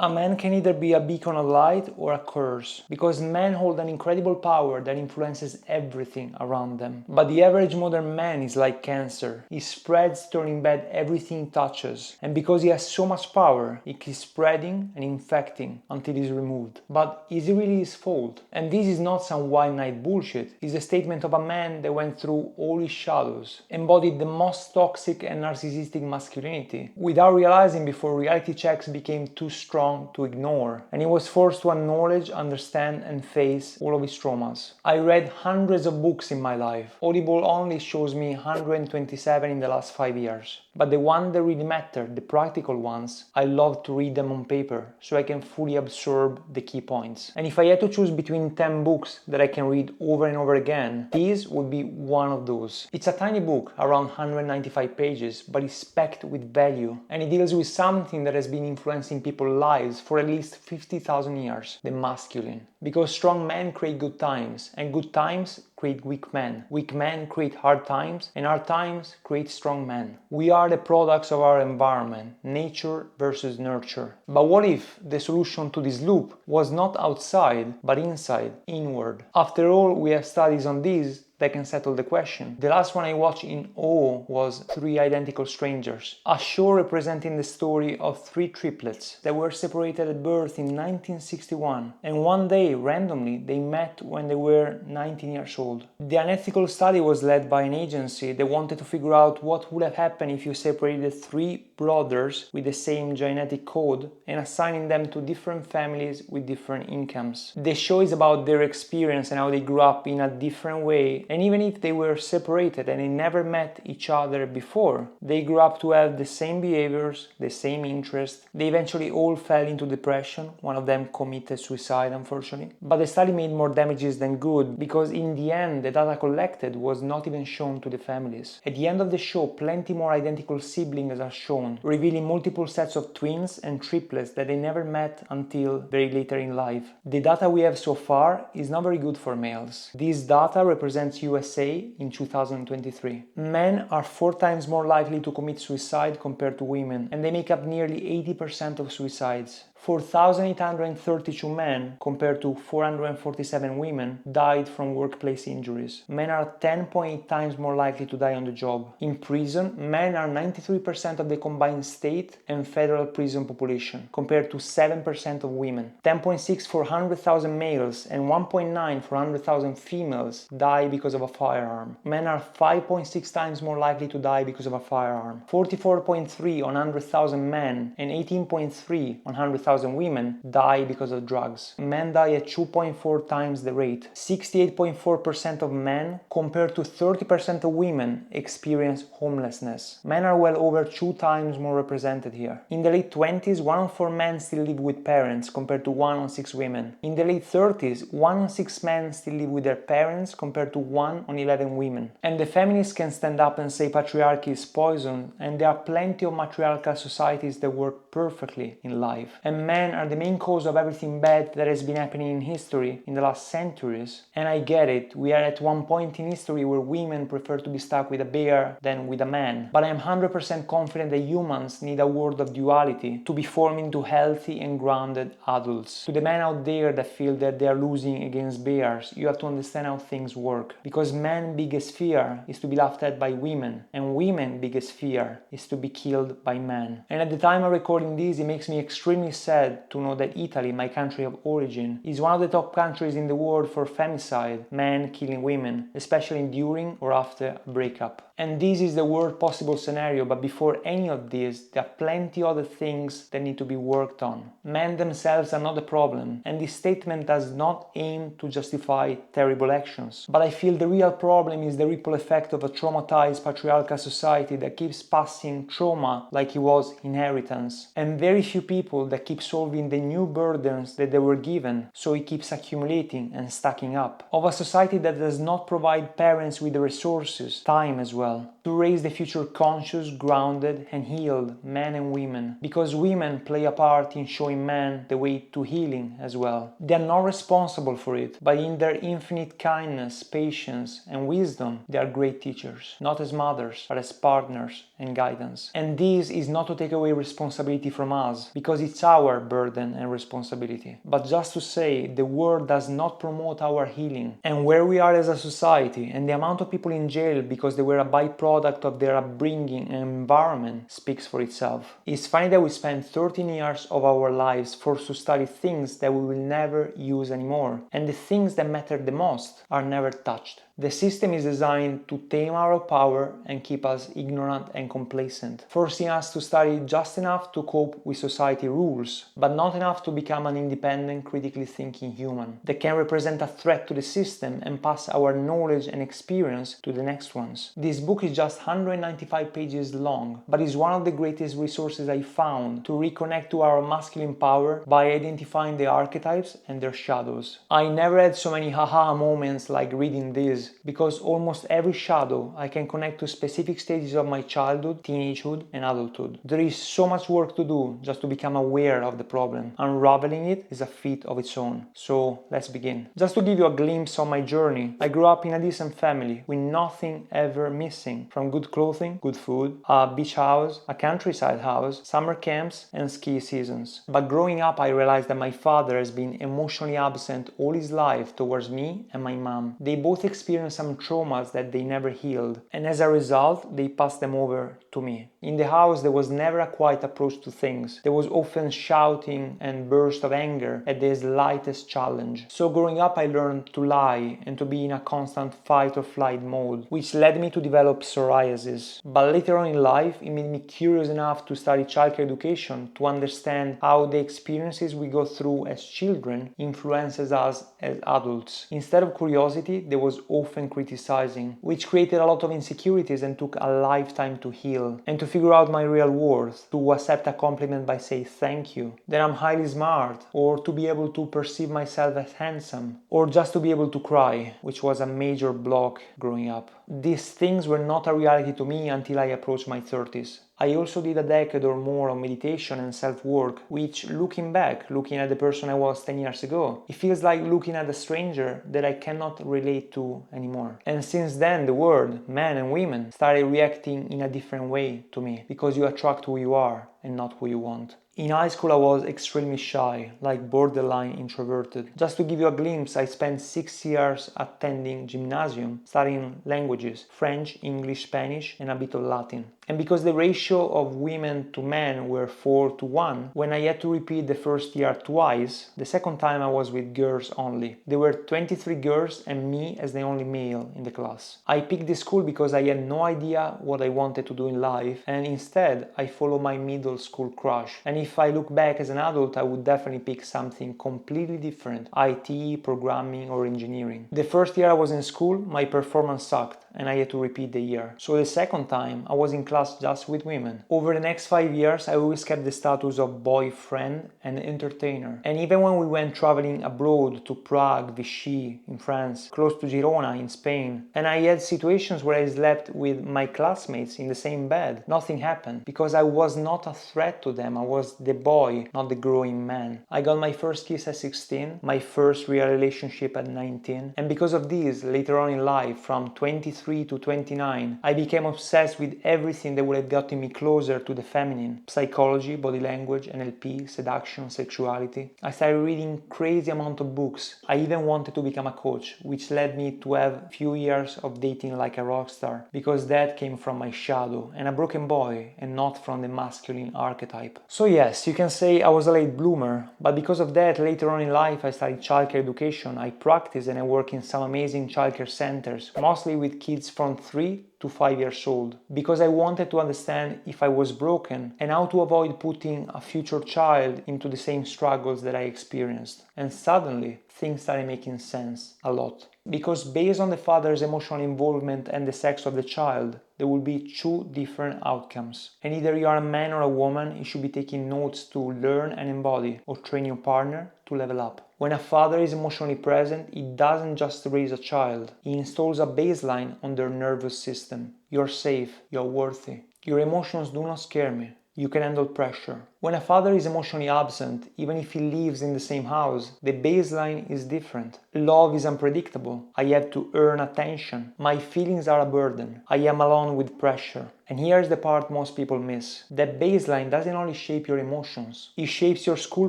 A man can either be a beacon of light or a curse, because men hold an incredible power that influences everything around them. But the average modern man is like cancer. He spreads, turning bad everything he touches. And because he has so much power, he keeps spreading and infecting until he's removed. But is it really his fault? And this is not some wild night bullshit. It's a statement of a man that went through all his shadows, embodied the most toxic and narcissistic masculinity, without realizing before reality checks became too strong to ignore, and he was forced to acknowledge, understand, and face all of his traumas. I read hundreds of books in my life. Audible only shows me 127 in the last 5 years. But the ones that really matter, the practical ones, I love to read them on paper so I can fully absorb the key points. And if I had to choose between 10 books that I can read over and over again, this would be one of those. It's a tiny book, around 195 pages, but it's packed with value, and it deals with something that has been influencing people's lives for at least 50,000 years, the masculine. Because strong men create good times, and good times create weak men. Weak men create hard times, and hard times create strong men. We are the products of our environment, nature versus nurture. But what if the solution to this loop was not outside, but inside, inward? After all, we have studies on this that can settle the question. The last one I watched in awe was Three Identical Strangers, a show representing the story of three triplets that were separated at birth in 1961, and one day, randomly, they met when they were 19 years old. The unethical study was led by an agency that wanted to figure out what would have happened if you separated three brothers with the same genetic code and assigning them to different families with different incomes. The show is about their experience and how they grew up in a different way. And even if they were separated and they never met each other before, they grew up to have the same behaviors, the same interests. They eventually all fell into depression. One of them committed suicide, unfortunately. But the study made more damages than good, because in the end, the data collected was not even shown to the families. At the end of the show, plenty more identical siblings are shown, revealing multiple sets of twins and triplets that they never met until very later in life. The data we have so far is not very good for males. This data represents USA in 2023. Men are 4 times more likely to commit suicide compared to women, and they make up nearly 80% of suicides. 4,832 men, compared to 447 women, died from workplace injuries. Men are 10.8 times more likely to die on the job. In prison, men are 93% of the combined state and federal prison population, compared to 7% of women. 10.6 for 100,000 males and 1.9 for 100,000 females die because of a firearm. Men are 5.6 times more likely to die because of a firearm. 44.3 on 100,000 men and 18.3 on 100,000 women die because of drugs. Men die at 2.4 times the rate. 68.4% of men, compared to 30% of women, experience homelessness. Men are well over 2 times more represented here. In the late 20s, 1 in 4 men still live with parents, compared to 1 in 6 women. In the late 30s, 1 in 6 men still live with their parents, compared to 1 in 11 women. And the feminists can stand up and say patriarchy is poison, and there are plenty of matriarchal societies that work perfectly in life. And men are the main cause of everything bad that has been happening in history in the last centuries. And I get it, we are at one point in history where women prefer to be stuck with a bear than with a man. But I am 100% confident that humans need a world of duality to be formed into healthy and grounded adults. To the men out there that feel that they are losing against bears, you have to understand how things work. Because men's biggest fear is to be laughed at by women, and women's biggest fear is to be killed by men. And at the time of recording this, it makes me extremely sad to know that Italy, my country of origin, is one of the top countries in the world for femicide, men killing women, especially during or after a breakup. And this is the worst possible scenario, but before any of this, there are plenty other things that need to be worked on. Men themselves are not the problem, and this statement does not aim to justify terrible actions. But I feel the real problem is the ripple effect of a traumatized patriarchal society that keeps passing trauma like it was inheritance, and very few people that keep solving the new burdens that they were given, so it keeps accumulating and stacking up. Of a society that does not provide parents with the resources, time as well, well, to raise the future conscious, grounded, and healed men and women, because women play a part in showing men the way to healing as well. They are not responsible for it, but in their infinite kindness, patience, and wisdom, they are great teachers, not as mothers, but as partners and guidance. And this is not to take away responsibility from us, because it's our burden and responsibility, but just to say the world does not promote our healing. And where we are as a society, and the amount of people in jail because they were a byproduct of their upbringing and environment, speaks for itself. It's funny that we spend 13 years of our lives forced to study things that we will never use anymore, and the things that matter the most are never touched. The system is designed to tame our power and keep us ignorant and complacent, forcing us to study just enough to cope with society rules, but not enough to become an independent, critically thinking human that can represent a threat to the system and pass our knowledge and experience to the next ones. This book is just 195 pages long, but is one of the greatest resources I found to reconnect to our masculine power by identifying the archetypes and their shadows. I never had so many haha moments like reading this, because almost every shadow I can connect to specific stages of my childhood, teenagehood, and adulthood. There is so much work to do just to become aware of the problem. Unraveling it is a feat of its own. So let's begin. Just to give you a glimpse of my journey, I grew up in a decent family with nothing ever missing, from good clothing, good food, a beach house, a countryside house, summer camps, and ski seasons. But growing up, I realized that my father has been emotionally absent all his life towards me and my mom. They both experienced some traumas that they never healed, and as a result, they passed them over to me. In the house, there was never a quiet approach to things. There was often shouting and bursts of anger at the slightest challenge. So growing up, I learned to lie and to be in a constant fight or flight mode, which led me to develop psoriasis. But later on in life, it made me curious enough to study childcare education to understand how the experiences we go through as children influences us as adults. Instead of curiosity, there was often criticizing, which created a lot of insecurities and took a lifetime to heal. And to figure out my real worth, to accept a compliment by saying thank you, that I'm highly smart, or to be able to perceive myself as handsome, or just to be able to cry, which was a major block growing up. These things were not a reality to me until I approached my 30s. I also did a decade or more of meditation and self-work, which, looking back, looking at the person I was 10 years ago, it feels like looking at a stranger that I cannot relate to anymore. And since then, the world, men and women, started reacting in a different way to me, because you attract who you are and not who you want. In high school, I was extremely shy, like borderline introverted. Just to give you a glimpse, I spent 6 years attending gymnasium, studying languages, French, English, Spanish, and a bit of Latin. And because the ratio of women to men were 4-1, when I had to repeat the first year twice, the second time I was with girls only. There were 23 girls and me as the only male in the class. I picked this school because I had no idea what I wanted to do in life, and instead I followed my middle school crush. And if I look back as an adult, I would definitely pick something completely different: IT, programming, or engineering. The first year I was in school, my performance sucked and I had to repeat the year. So the second time, I was in class just with women. Over the next 5 years, I always kept the status of boyfriend and entertainer. And even when we went traveling abroad to Prague, Vichy in France, close to Girona in Spain, and I had situations where I slept with my classmates in the same bed, nothing happened, because I was not a threat to them. I was the boy, not the growing man. I got my first kiss at 16, my first real relationship at 19, and because of this, later on in life, from 23 to 29, I became obsessed with everything that would have gotten me closer to the feminine: psychology, body language, NLP, seduction, sexuality. I started reading crazy amount of books. I even wanted to become a coach, which led me to have few years of dating like a rock star, because that came from my shadow and a broken boy, and not from the masculine archetype. So yes, you can say I was a late bloomer, but because of that, later on in life I studied childcare education. I practice and I work in some amazing childcare centers, mostly with kids from 3 to 5 years old, because I wanted to understand if I was broken and how to avoid putting a future child into the same struggles that I experienced. And suddenly, things started making sense a lot. Because based on the father's emotional involvement and the sex of the child, there will be 2 different outcomes. And either you are a man or a woman, you should be taking notes to learn and embody, or train your partner to level up. When a father is emotionally present, he doesn't just raise a child, he installs a baseline on their nervous system. system. You're safe, you're worthy. Your emotions do not scare me. You can handle pressure. When a father is emotionally absent, even if he lives in the same house, the baseline is different. Love is unpredictable. I have to earn attention. My feelings are a burden. I am alone with pressure. And here's the part most people miss. That baseline doesn't only shape your emotions. It shapes your school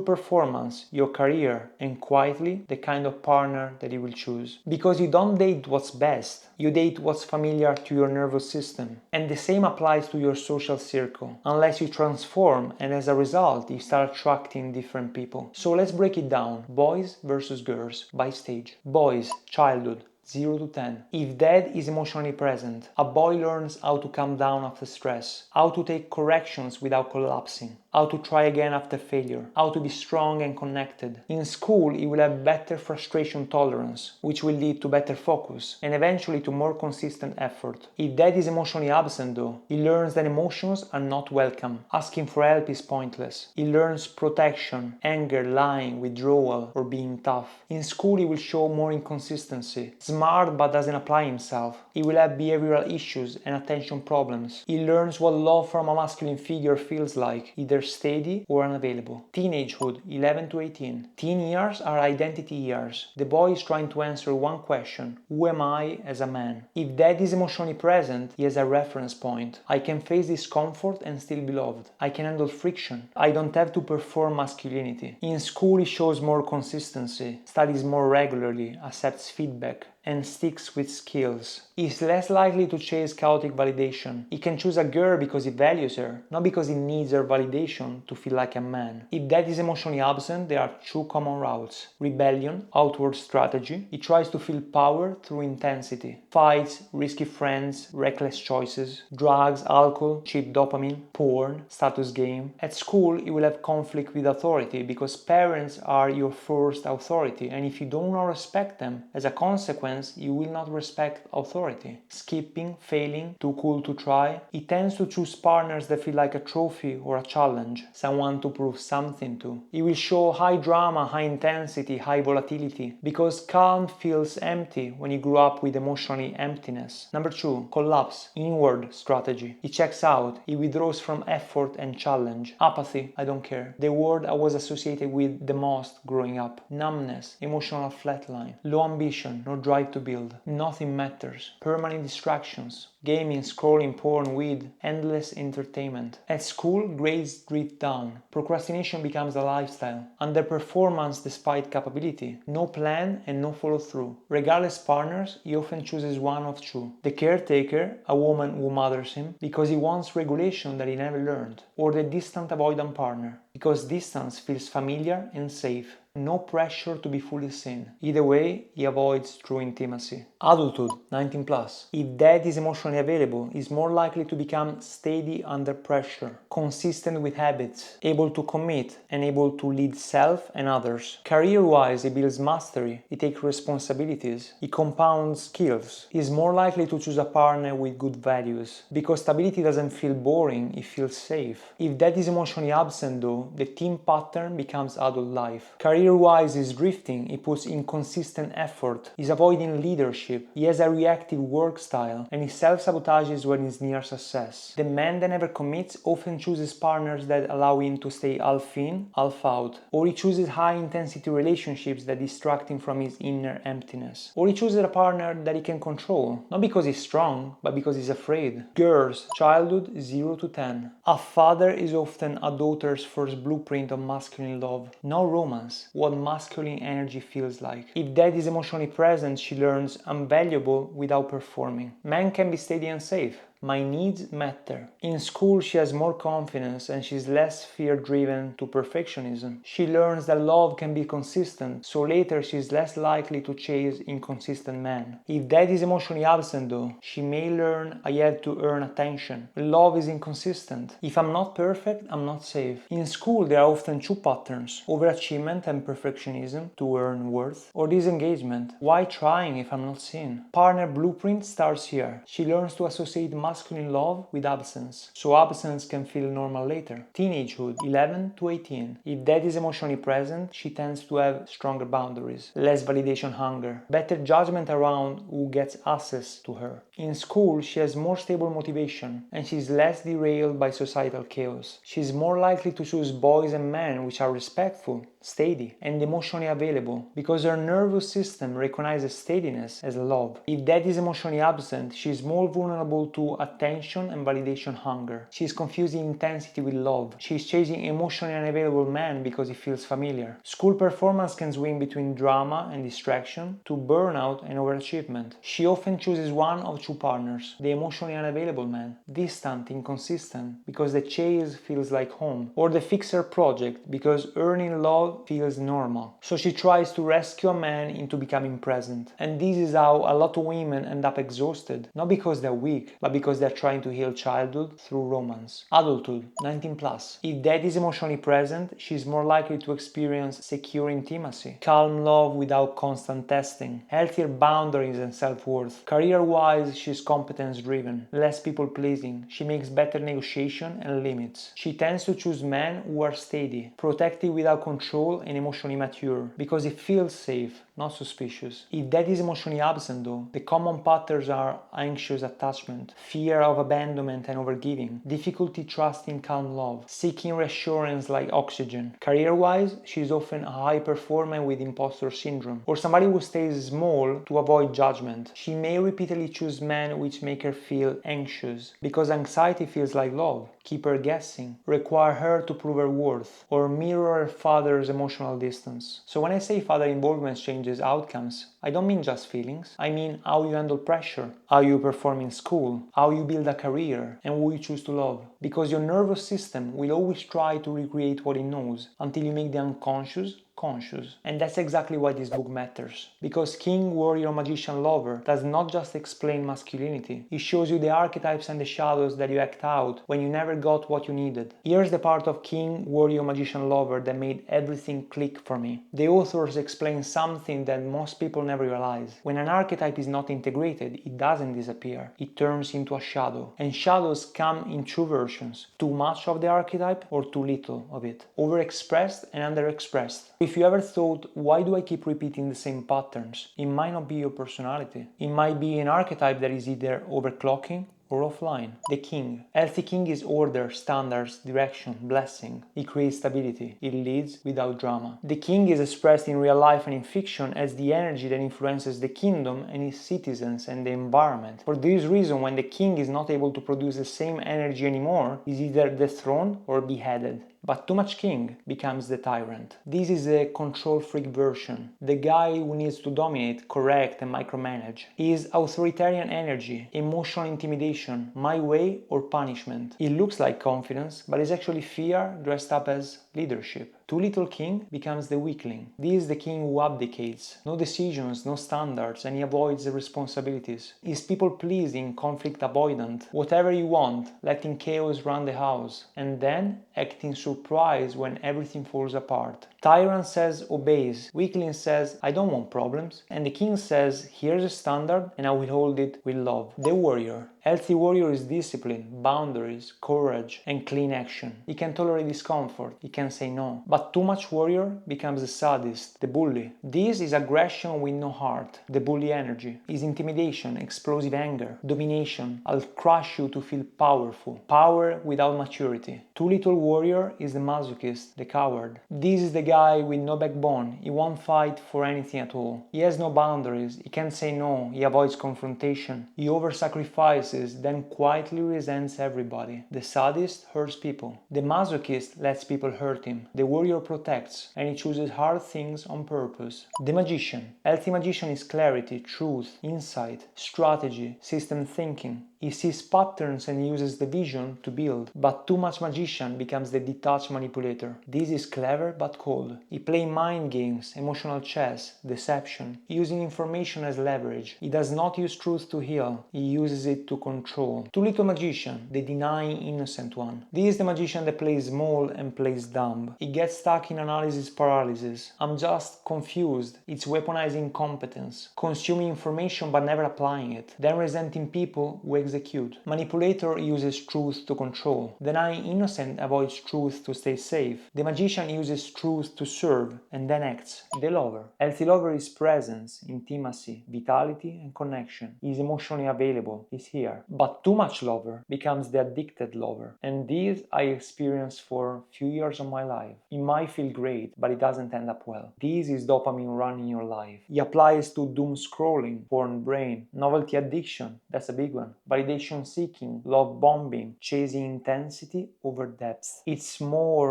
performance, your career, and quietly the kind of partner that you will choose. Because you don't date what's best. You date what's familiar to your nervous system. And the same applies to your social circle. Unless you transform, and as a result, you start attracting different people. So let's break it down. Boys versus girls by stage. Boys, childhood. 0 to 10. If dad is emotionally present, a boy learns how to calm down after stress, how to take corrections without collapsing, how to try again after failure, how to be strong and connected. In school, he will have better frustration tolerance, which will lead to better focus and eventually to more consistent effort. If dad is emotionally absent though, he learns that emotions are not welcome. Asking for help is pointless. He learns protection, anger, lying, withdrawal, or being tough. In school, he will show more inconsistency. Smart but doesn't apply himself. He will have behavioral issues and attention problems. He learns what love from a masculine figure feels like, either steady or unavailable. Teenagehood, 11 to 18. Teen years are identity years. The boy is trying to answer one question: who am I as a man? If dad is emotionally present, he has a reference point. I can face discomfort and still be loved. I can handle friction. I don't have to perform masculinity. In school, he shows more consistency, studies more regularly, accepts feedback, and sticks with skills. He's less likely to chase chaotic validation. He can choose a girl because he values her, not because he needs her validation to feel like a man. If dad is emotionally absent, there are two common routes: rebellion, outward strategy. He tries to feel power through intensity. Fights, risky friends, reckless choices, drugs, alcohol, cheap dopamine, porn, status game. At school, he will have conflict with authority because parents are your first authority, and if you do not respect them, as a consequence, you will not respect authority. Skipping, failing, too cool to try. He tends to choose partners that feel like a trophy or a challenge, someone to prove something to. He will show high drama, high intensity, high volatility, because calm feels empty when you grew up with emotionally emptiness. Number 2, collapse, inward strategy. He checks out, he withdraws from effort and challenge. Apathy, I don't care. The word I was associated with the most growing up. Numbness, emotional flatline. Low ambition, no drive to build. Nothing matters. Permanent distractions. Gaming, scrolling, porn, weed, endless entertainment. At school, grades drift down. Procrastination becomes a lifestyle. Underperformance despite capability. No plan and no follow through. Regardless partners, he often chooses one of two. The caretaker, a woman who mothers him, because he wants regulation that he never learned. Or the distant avoidant partner, because distance feels familiar and safe. No pressure to be fully seen. Either way, he avoids true intimacy. Adulthood, 19 plus. If dad is emotionally available, he's more likely to become steady under pressure, consistent with habits, able to commit, and able to lead self and others. Career-wise, he builds mastery, he takes responsibilities, he compounds skills. He's more likely to choose a partner with good values, because stability doesn't feel boring, it feels safe. If dad is emotionally absent though, the team pattern becomes adult life. Career-wise, he's drifting, he puts inconsistent effort, he's avoiding leadership, he has a reactive work style, and he self-sabotages when he's near success. The man that never commits often chooses partners that allow him to stay half in, half out. Or he chooses high-intensity relationships that distract him from his inner emptiness. Or he chooses a partner that he can control, not because he's strong, but because he's afraid. Girls, childhood 0 to 10. A father is often a daughter's first blueprint of masculine love, no romance. What masculine energy feels like. If dad is emotionally present, she learns I'm valuable without performing. Men can be steady and safe. My needs matter. In school, she has more confidence and she's less fear-driven to perfectionism. She learns that love can be consistent, so later she's less likely to chase inconsistent men. If dad is emotionally absent though, she may learn I have to earn attention. Love is inconsistent. If I'm not perfect, I'm not safe. In school, there are often two patterns: overachievement and perfectionism to earn worth, or disengagement. Why trying if I'm not seen? Partner blueprint starts here. She learns to associate masculine love with absence, so absence can feel normal later. Teenagehood, 11 to 18. If dad is emotionally present, she tends to have stronger boundaries, less validation hunger, better judgment around who gets access to her. In school, she has more stable motivation, and she's less derailed by societal chaos. She's more likely to choose boys and men which are respectful, steady, and emotionally available, because her nervous system recognizes steadiness as love. If dad is emotionally absent, she is more vulnerable to attention and validation hunger. She is confusing intensity with love. She is chasing emotionally unavailable men because it feels familiar. School performance can swing between drama and distraction to burnout and overachievement. She often chooses one of two partners, the emotionally unavailable man, distant, inconsistent, because the chase feels like home, or the fixer project, because earning love feels normal. So she tries to rescue a man into becoming present. And this is how a lot of women end up exhausted, not because they're weak, but because they're trying to heal childhood through romance. Adulthood, 19 plus. If dad is emotionally present, she's more likely to experience secure intimacy, calm love without constant testing, healthier boundaries and self-worth. Career-wise, she's competence-driven, less people-pleasing. She makes better negotiation and limits. She tends to choose men who are steady, protective without control, and emotionally mature, because it feels safe, not suspicious. If dad is emotionally absent though, the common patterns are anxious attachment, fear of abandonment and overgiving, difficulty trusting calm love, seeking reassurance like oxygen. Career-wise, she is often a high performer with imposter syndrome, or somebody who stays small to avoid judgment. She may repeatedly choose men which make her feel anxious, because anxiety feels like love, keep her guessing, require her to prove her worth, or mirror her father's emotional distance. So when I say father involvement changes outcomes, I don't mean just feelings. I mean how you handle pressure, how you perform in school, how you build a career, and who you choose to love. Because your nervous system will always try to recreate what it knows until you make the unconscious conscious. And that's exactly why this book matters. Because King, Warrior, Magician, Lover does not just explain masculinity. It shows you the archetypes and the shadows that you act out when you never got what you needed. Here's the part of King, Warrior, Magician, Lover that made everything click for me. The authors explain something that most people never realize. When an archetype is not integrated, it doesn't disappear. It turns into a shadow. And shadows come in two versions. Too much of the archetype or too little of it. Overexpressed and underexpressed. If you ever thought, why do I keep repeating the same patterns? It might not be your personality. It might be an archetype that is either overclocking or offline. The king. Healthy king is order, standards, direction, blessing. It creates stability. It leads without drama. The king is expressed in real life and in fiction as the energy that influences the kingdom and its citizens and the environment. For this reason, when the king is not able to produce the same energy anymore, he's either dethroned or beheaded. But too much king becomes the tyrant. This is a control freak version, the guy who needs to dominate, correct and micromanage. He is authoritarian energy, emotional intimidation, my way or punishment. It looks like confidence, but is actually fear dressed up as leadership. Too little king becomes the weakling. This is the king who abdicates. No decisions, no standards, and he avoids the responsibilities. He's people-pleasing, conflict avoidant, whatever you want, letting chaos run the house, and then acting surprised when everything falls apart. Tyrant says obeys, weakling says I don't want problems, and the king says here's a standard and I will hold it with love. The warrior. Healthy warrior is discipline, boundaries, courage, and clean action. He can tolerate discomfort, he can say no. But too much warrior becomes the sadist, the bully. This is aggression with no heart, the bully energy. Is intimidation, explosive anger, domination. I'll crush you to feel powerful. Power without maturity. Too little warrior is the masochist, the coward. This is the guy with no backbone. He won't fight for anything at all. He has no boundaries, he can't say no, he avoids confrontation. He over-sacrifices, then quietly resents everybody. The sadist hurts people. The masochist lets people hurt him. The warrior protects, and he chooses hard things on purpose. The magician. Healthy magician is clarity, truth, insight, strategy, system thinking. He sees patterns and uses the vision to build. But too much magician becomes the detached manipulator. This is clever but cold. He plays mind games, emotional chess, deception, using information as leverage. He does not use truth to heal. He uses it to control. Too little magician, the denying innocent one. This is the magician that plays small and plays dumb. He gets stuck in analysis paralysis. I'm just confused. It's weaponizing competence, consuming information but never applying it, then resenting people who execute. Manipulator uses truth to control. The denying innocent avoids truth to stay safe. The magician uses truth to serve and then acts. The lover. Healthy lover is presence, intimacy, vitality, and connection. He is emotionally available. He's here. But too much lover becomes the addicted lover. And this I experienced for a few years of my life. It might feel great, but it doesn't end up well. This is dopamine running your life. It applies to doom scrolling, porn brain, novelty addiction, that's a big one, validation seeking, love bombing, chasing intensity over depth. It's more,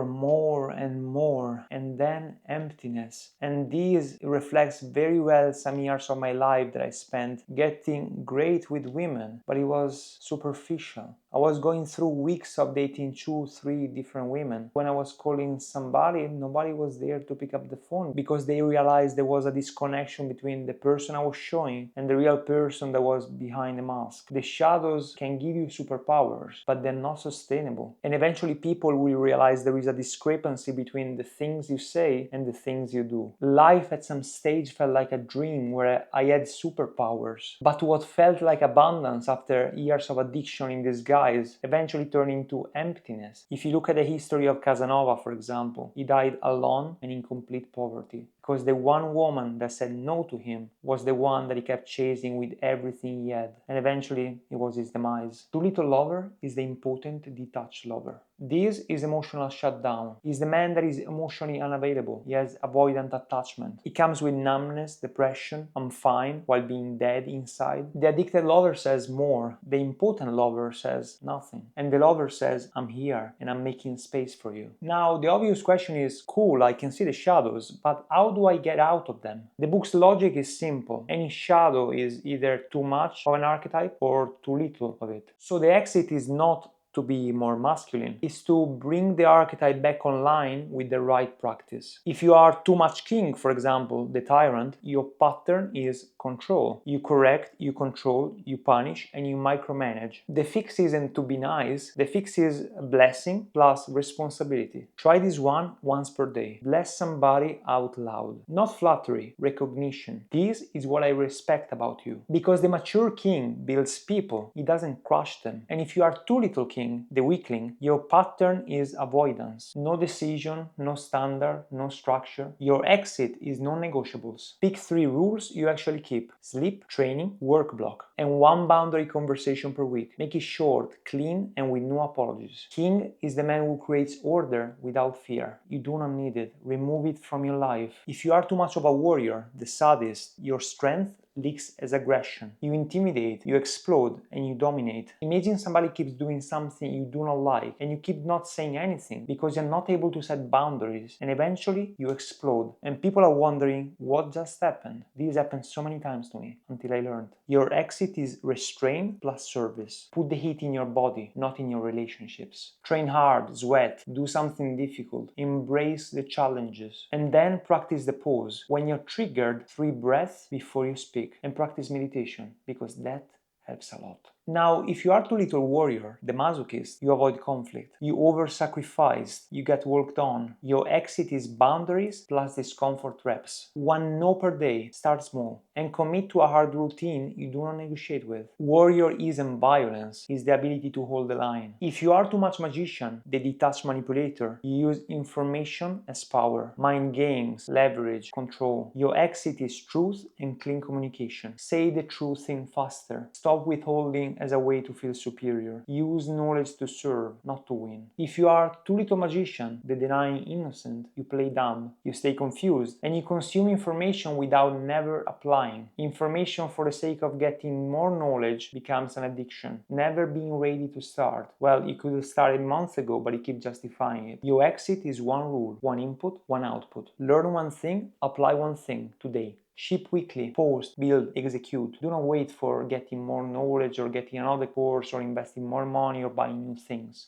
and then emptiness. And this reflects very well some years of my life that I spent getting great with women, but it was superficial. I was going through weeks of dating 2-3 different women. When I was calling somebody, nobody was there to pick up the phone because they realized there was a disconnection between the person I was showing and the real person that was behind the mask. The shadows can give you superpowers, but they're not sustainable. And eventually people will realize there is a discrepancy between the things you say and the things you do. Life at some stage felt like a dream where I had superpowers, but what felt like abundance after years of addiction in disguise eventually turned into emptiness. If you look at the history of Casanova, for example, he died alone and in complete poverty because the one woman that said no to him was the one that he kept chasing with everything he had, and eventually it was his demise. Too little lover is the impotent detached lover. This is emotional shutdown. He's the man that is emotionally unavailable. He has avoidant attachment. It comes with numbness, depression, I'm fine, while being dead inside. The addicted lover says more. The impotent lover says nothing. And the lover says, I'm here and I'm making space for you. Now, the obvious question is, cool, I can see the shadows, but how do I get out of them? The book's logic is simple. Any shadow is either too much of an archetype or too little of it. So the exit is not to be more masculine, is to bring the archetype back online with the right practice. If you are too much king, for example, the tyrant, your pattern is control. You correct, you control, you punish, and you micromanage. The fix isn't to be nice, the fix is blessing plus responsibility. Try this one once per day. Bless somebody out loud. Not flattery, recognition. This is what I respect about you. Because the mature king builds people, he doesn't crush them. And if you are too little king, the weakling, your pattern is avoidance. No decision, no standard, no structure. Your exit is non-negotiables. Pick 3 rules you actually keep. Sleep, training, work block, and 1 boundary conversation per week. Make it short, clean, and with no apologies. King is the man who creates order without fear. You do not need it. Remove it from your life. If you are too much of a warrior, the sadist, your strength leaks as aggression. You intimidate, you explode, and you dominate. Imagine somebody keeps doing something you do not like, and you keep not saying anything because you're not able to set boundaries, and eventually you explode. And people are wondering, what just happened? This happened so many times to me, until I learned. Your exit is restraint plus service. Put the heat in your body, not in your relationships. Train hard, sweat, do something difficult, embrace the challenges, and then practice the pause. When you're triggered, 3 breaths before you speak. And practice meditation, because that helps a lot. Now, if you are too little warrior, the masochist, you avoid conflict. You over-sacrifice, you get worked on. Your exit is boundaries plus discomfort reps. 1 no per day, start small. And commit to a hard routine you do not negotiate with. Warrior isn't violence, it's the ability to hold the line. If you are too much magician, the detached manipulator, you use information as power. Mind games, leverage, control. Your exit is truth and clean communication. Say the true thing faster. Stop withholding as a way to feel superior. Use knowledge to serve, not to win. If you are too little magician, the denying innocent, you play dumb, you stay confused, and you consume information without never applying. Information for the sake of getting more knowledge becomes an addiction. Never being ready to start. Well, you could have started months ago, but you keep justifying it. Your exit is 1 rule, 1 input, 1 output. Learn 1 thing, apply 1 thing today. Ship weekly, post, build, execute. Do not wait for getting more knowledge or getting another course or investing more money or buying new things.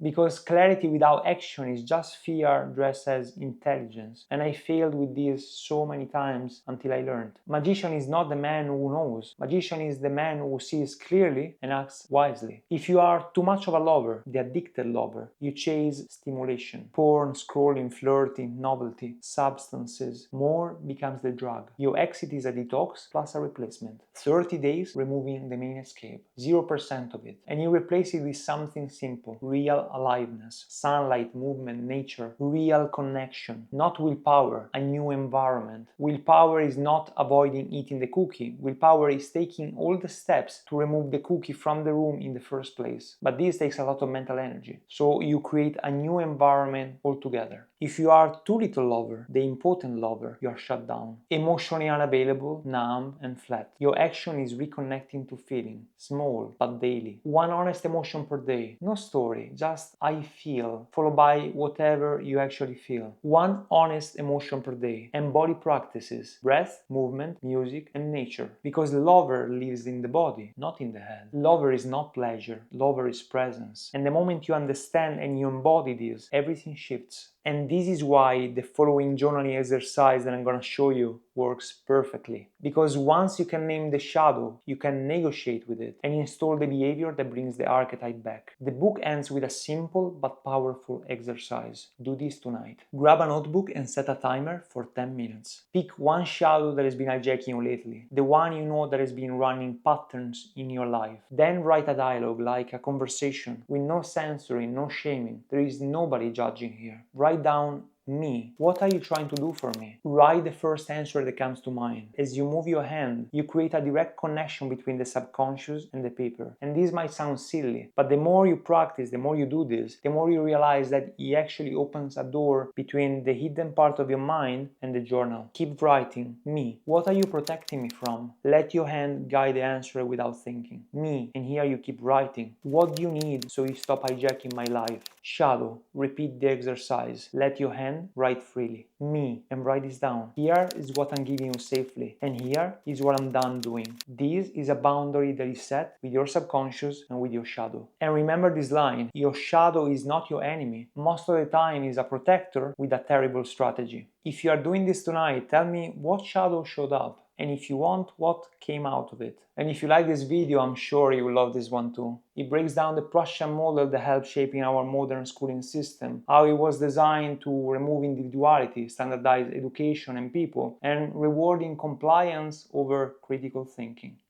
Because clarity without action is just fear dressed as intelligence. And I failed with this so many times until I learned. Magician is not the man who knows. Magician is the man who sees clearly and acts wisely. If you are too much of a lover, the addicted lover, you chase stimulation. Porn, scrolling, flirting, novelty, substances. More becomes the drug. Your exit is a detox plus a replacement. 30 days removing the main escape. 0% of it. And you replace it with something simple. Real aliveness. Sunlight, movement, nature. Real connection. Not willpower. A new environment. Willpower is not avoiding eating the cookie. Willpower is taking all the steps to remove the cookie from the room in the first place. But this takes a lot of mental energy. So you create a new environment altogether. If you are too little lover, the impotent lover, you are shut down. Emotionally unavailable, numb and flat. Your action is reconnecting to feeling. Small, but daily. One honest emotion per day. No story, just I feel, followed by whatever you actually feel. One honest emotion per day. And body practices. Breath, movement, music and nature. Because lover lives in the body, not in the head. Lover is not pleasure. Lover is presence. And the moment you understand and you embody this, everything shifts. And this is why the following journaling exercise that I'm going to show you works perfectly. Because once you can name the shadow, you can negotiate with it and install the behavior that brings the archetype back. The book ends with a simple but powerful exercise. Do this tonight. Grab a notebook and set a timer for 10 minutes. Pick one shadow that has been hijacking you lately, the one you know that has been running patterns in your life. Then write a dialogue, like a conversation, with no censoring, no shaming. There is nobody judging here. Write down me. What are you trying to do for me? Write the first answer that comes to mind. As you move your hand, you create a direct connection between the subconscious and the paper. And this might sound silly, but the more you practice, the more you do this, the more you realize that it actually opens a door between the hidden part of your mind and the journal. Keep writing. Me. What are you protecting me from? Let your hand guide the answer without thinking. Me. And here you keep writing. What do you need so you stop hijacking my life? Shadow. Repeat the exercise. Let your hand write freely. Me, and write this down. Here is what I'm giving you safely, and here is what I'm done doing. This is a boundary that is set with your subconscious and with your shadow. And remember this line, your shadow is not your enemy. Most of the time is a protector with a terrible strategy. If you are doing this tonight, tell me what shadow showed up. And if you want, what came out of it. And if you like this video, I'm sure you will love this one too. It breaks down the Prussian model that helped shaping our modern schooling system, how it was designed to remove individuality, standardize education and people, and rewarding compliance over critical thinking.